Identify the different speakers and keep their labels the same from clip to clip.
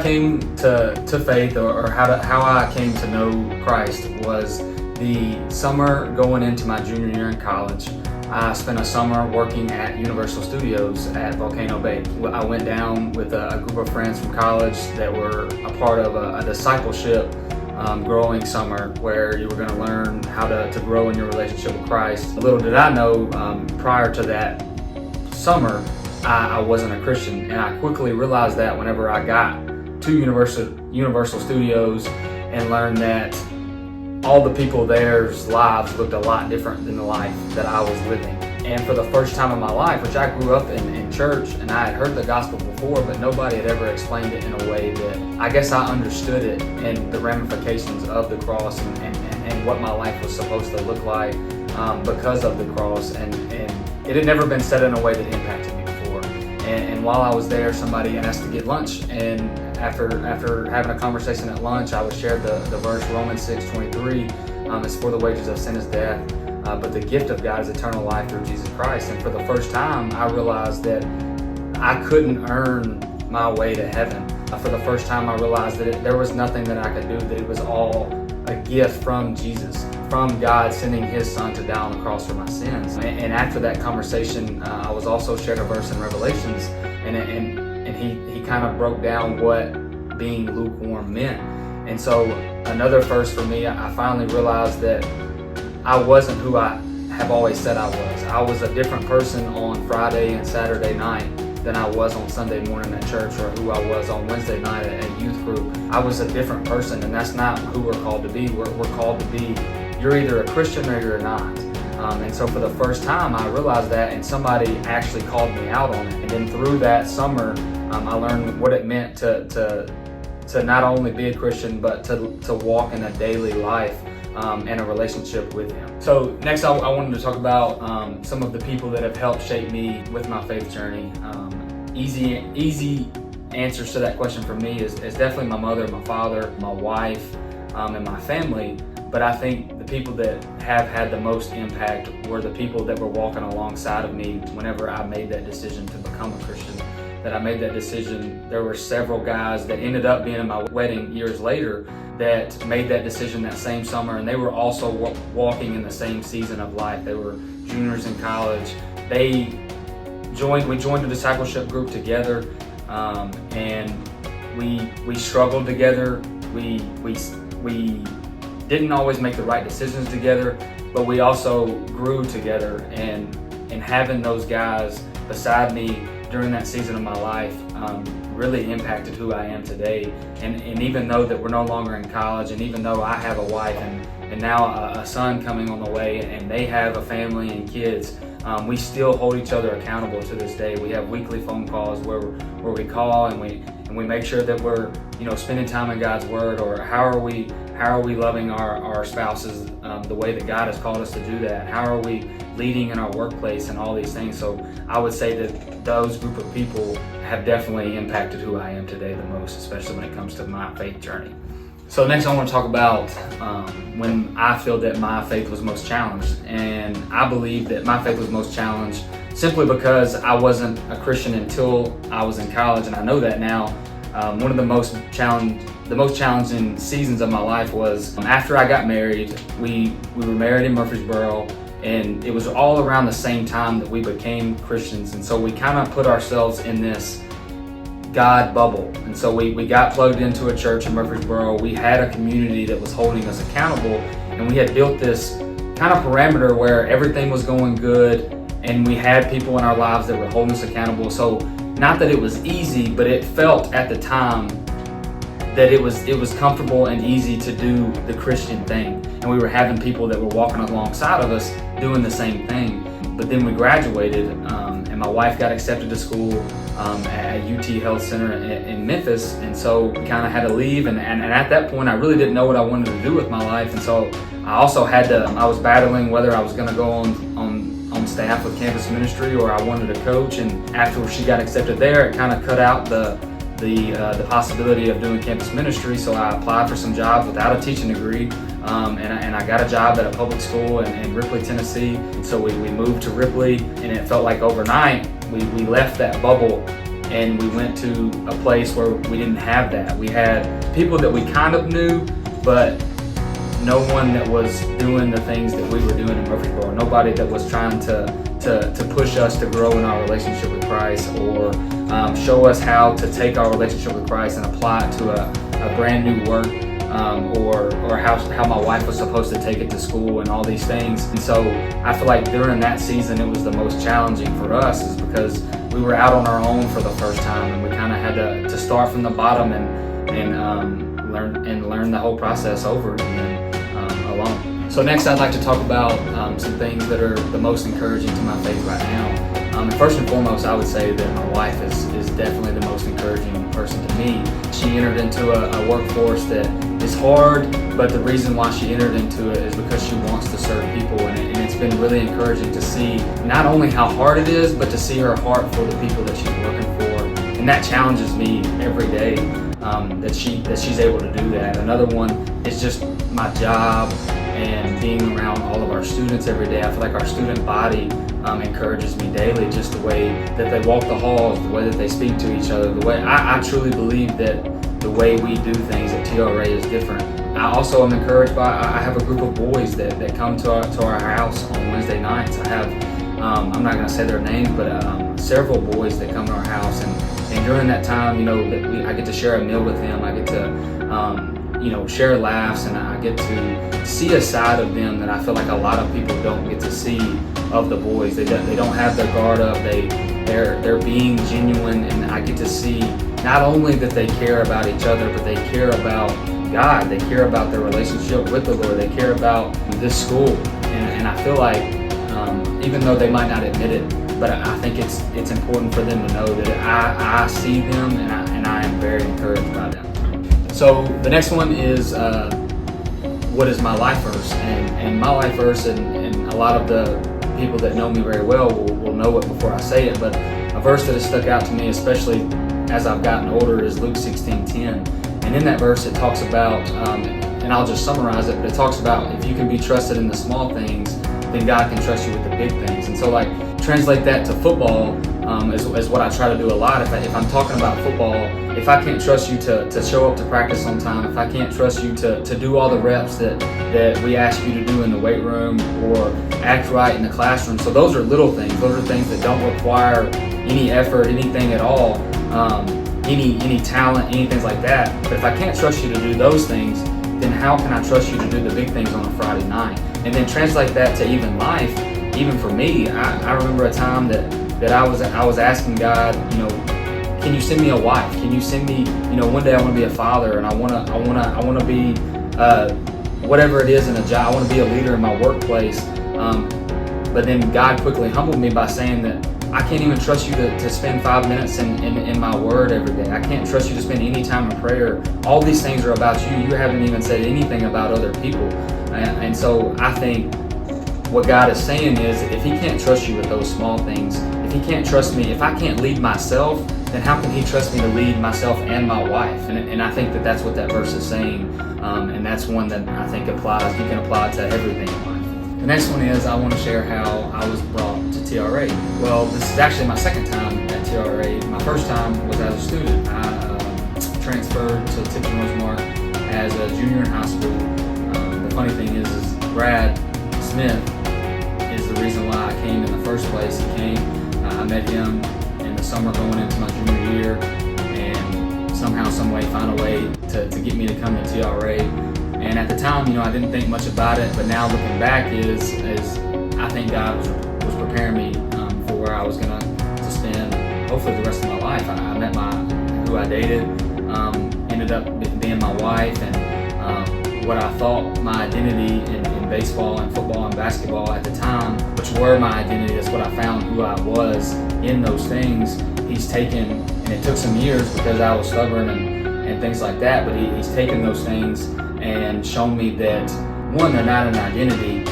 Speaker 1: came to faith, or how I came to know Christ, was the summer going into my junior year in college. I spent a summer working at Universal Studios at Volcano Bay. I went down with a group of friends from college that were a part of a discipleship growing summer where you were going to learn how to grow in your relationship with Christ. Little did I know, prior to that summer, I wasn't a Christian, and I quickly realized that whenever I got to Universal Studios and learned that all the people there's lives looked a lot different than the life that I was living. And for the first time in my life, which I grew up in church and I had heard the gospel before, but nobody had ever explained it in a way that I guess I understood it, and the ramifications of the cross and what my life was supposed to look like because of the cross. And it had never been said in a way that impacted me before. And while I was there, somebody asked to get lunch, and after having a conversation at lunch, I was shared the verse Romans 6:23. It's for the wages of sin is death, but the gift of God is eternal life through Jesus Christ. And for the first time, I realized that I couldn't earn my way to heaven. For the first time, I realized that there was nothing that I could do, that it was all a gift from Jesus, from God sending His Son to die on the cross for my sins. And after that conversation, I was also shared a verse in Revelations, and he kind of broke down what being lukewarm meant. And so another verse for me, I finally realized that I wasn't who I have always said I was. I was a different person on Friday and Saturday night than I was on Sunday morning at church, or who I was on Wednesday night at youth group. I was a different person, and that's not who we're called to be. We're called to be, you're either a Christian or you're not. And so for the first time, I realized that, and somebody actually called me out on it. And then through that summer, I learned what it meant to not only be a Christian, but to walk in a daily life and a relationship with Him. So next, I wanted to talk about some of the people that have helped shape me with my faith journey. Easy answers to that question for me is definitely my mother, my father, my wife, and my family. But I think the people that have had the most impact were the people that were walking alongside of me whenever I made that decision to become a Christian. That I made that decision. There were several guys that ended up being in my wedding years later that made that decision that same summer, and they were also walking in the same season of life. They were juniors in college. We joined a discipleship group together, and we struggled together. We didn't always make the right decisions together, but we also grew together, and having those guys beside me during that season of my life really impacted who I am today. And even though that we're no longer in college, and even though I have a wife and now a son coming on the way, and they have a family and kids, we still hold each other accountable to this day. We have weekly phone calls where we call and we make sure that we're spending time in God's Word, or how are we loving our spouses the way that God has called us to do that? How are we leading in our workplace and all these things? So I would say that those group of people have definitely impacted who I am today the most, especially when it comes to my faith journey. So next I want to talk about when I feel that my faith was most challenged. And I believe that my faith was most challenged simply because I wasn't a Christian until I was in college, and I know that now. One of the most challenging seasons of my life was after I got married. We were married in Murfreesboro, and it was all around the same time that we became Christians. And so we kind of put ourselves in this God bubble. And so we got plugged into a church in Murfreesboro. We had a community that was holding us accountable, and we had built this kind of parameter where everything was going good, and we had people in our lives that were holding us accountable. So not that it was easy, but it felt at the time that it was comfortable and easy to do the Christian thing. And we were having people that were walking alongside of us doing the same thing. But then we graduated, and my wife got accepted to school at UT Health Center in Memphis. And so we kind of had to leave. And at that point, I really didn't know what I wanted to do with my life. And so I also I was battling whether I was going to go on staff with campus ministry, or I wanted to coach. And after she got accepted there, it kind of cut out the possibility of doing campus ministry. So I applied for some jobs without a teaching degree, and I got a job at a public school in Ripley, Tennessee. And so we moved to Ripley, and it felt like overnight we left that bubble and we went to a place where we didn't have that. We had people that we kind of knew, but no one that was doing the things that we were doing in Murfreesboro. Nobody that was trying to push us to grow in our relationship with Christ, or show us how to take our relationship with Christ and apply it to a brand new work, or how my wife was supposed to take it to school and all these things. And so I feel like during that season it was the most challenging for us, is because we were out on our own for the first time, and we kind of had to start from the bottom and learn the whole process over again alone. So next I'd like to talk about some things that are the most encouraging to my faith right now. And first and foremost, I would say that my wife is definitely the most encouraging person to me. She entered into a workforce that is hard, but the reason why she entered into it is because she wants to serve people, and it's been really encouraging to see not only how hard it is, but to see her heart for the people that she's working for, and that challenges me every day, that she's able to do that. Another one is just my job and being around all of our students every day. I feel like our student body encourages me daily, just the way that they walk the halls, the way that they speak to each other, the way I truly believe that the way we do things at TRA is different. I also am encouraged by, I have a group of boys that come to our house on Wednesday nights. I have, I'm not gonna say their names, but several boys that come to our house, and during that time, I get to share a meal with them. I get to, share laughs, and I get to see a side of them that I feel like a lot of people don't get to see of the boys. They don't have their guard up. They're being genuine, and I get to see not only that they care about each other, but they care about God. They care about their relationship with the Lord. They care about this school, and I feel like even though they might not admit it, but I think it's important for them to know that I see them, and I am very encouraged by them. So the next one is what is my life verse, and my life verse, and a lot of the people that know me very well will know it before I say it, but a verse that has stuck out to me, especially as I've gotten older, is Luke 16:10. And in that verse it talks about, and I'll just summarize it, but it talks about if you can be trusted in the small things, then God can trust you with the big things. And so, like, translate that to football is what I try to do a lot. If I'm talking about football, if I can't trust you to show up to practice on time, if I can't trust you to do all the reps that we ask you to do in the weight room, or act right in the classroom. So those are little things. Those are things that don't require any effort, anything at all, any talent, anything like that. But if I can't trust you to do those things, then how can I trust you to do the big things on a Friday night? And then translate that to even life. Even for me, I remember a time that I was asking God, can you send me a wife? Can you send me, one day I want to be a father, and I want to be whatever it is in a job. I want to be a leader in my workplace. But then God quickly humbled me by saying that I can't even trust you to spend 5 minutes in my word every day. I can't trust you to spend any time in prayer. All these things are about you. You haven't even said anything about other people. And so I think what God is saying is, if He can't trust you with those small things, if He can't trust me, if I can't lead myself, then how can He trust me to lead myself and my wife? And I think that's what that verse is saying. And that's one that I think applies. You can apply to everything in life. The next one is, I want to share how I was brought to TRA. Well, this is actually my second time at TRA. My first time was as a student. I transferred to Tipton-Rosemark as a junior in high school. The funny thing is Brad Smith is the reason why I came in the first place. He came, I met him in the summer going into my junior year, and somehow, some way, found a way to get me to come to TRA. And at the time, I didn't think much about it, but now looking back is I think God was preparing me for where I was going to spend hopefully the rest of my life. I met who I dated, ended up being my wife, and what I thought my identity in baseball and football and basketball at the time, which were my identity, that's what I found who I was in those things. He's taken, and it took some years because I was stubborn and things like that, but he's taken those things and shown me that, one, they're not an identity,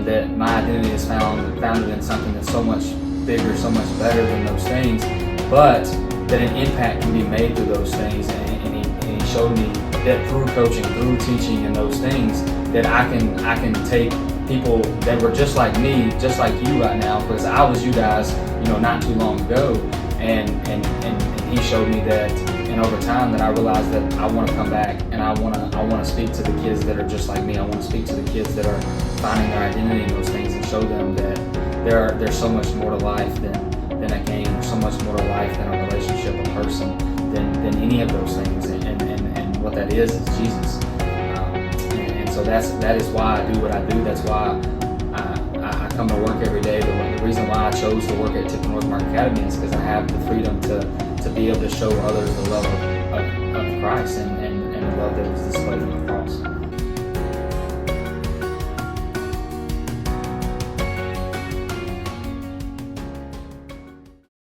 Speaker 1: that my identity is founded in something that's so much bigger, so much better than those things, but that an impact can be made through those things. And he showed me that through coaching, through teaching and those things, that I can take people that were just like me, just like you right now, because I was you guys, not too long ago, and he showed me that, and over time that I realized that I want to come back and I want to speak to the kids that are just like me. I want to speak to the kids that are finding their identity in those things and show them that there's so much more to life than a game. There's so much more to life than a relationship, a person, than any of those things. And what that is Jesus. And so that is why I do what I do. That's why I come to work every day. The reason why I chose to work at Tipton-Rosemark Academy is because I have the freedom to be able to show others the love of Christ and the love that was displayed on the cross.